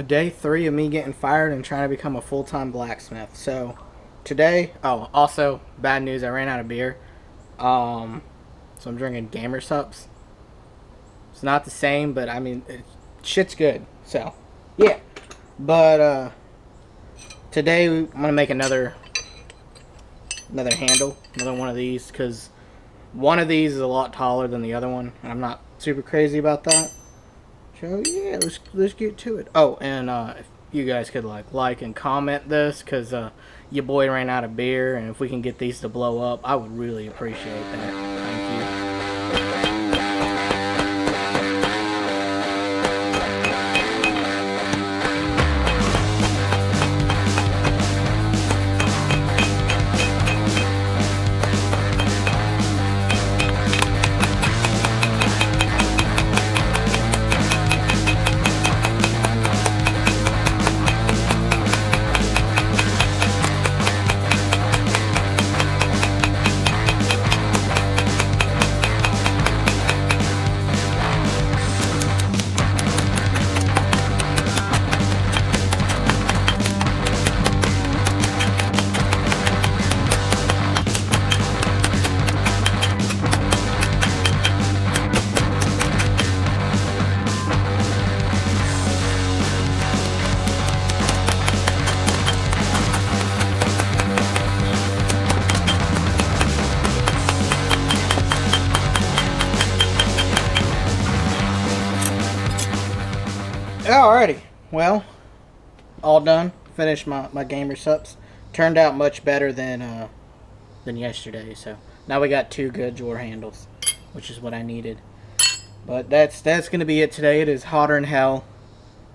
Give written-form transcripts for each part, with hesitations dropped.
day 3 of me getting fired and trying to become a full-time blacksmith. So today, oh, also bad news, I ran out of beer. So I'm drinking Gamer Sups. It's not the same, but I mean, shit's good. So, yeah. But today I'm gonna make another handle, another one of these, because one of these is a lot taller than the other one, and I'm not super crazy about that. So yeah, let's get to it. Oh, and if you guys could like and comment this, cause your boy ran out of beer, and if we can get these to blow up, I would really appreciate that. Thank you. Alrighty, well, all done. Finished my Gamer Sups. Turned out much better than yesterday. So now we got 2 good door handles, which is what I needed. But that's gonna be it today. It is hotter than hell,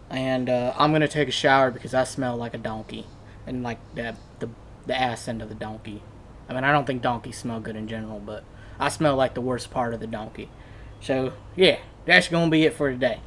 and I'm gonna take a shower because I smell like a donkey, and like the ass end of the donkey. I mean, I don't think donkeys smell good in general, but I smell like the worst part of the donkey. So yeah, that's gonna be it for today.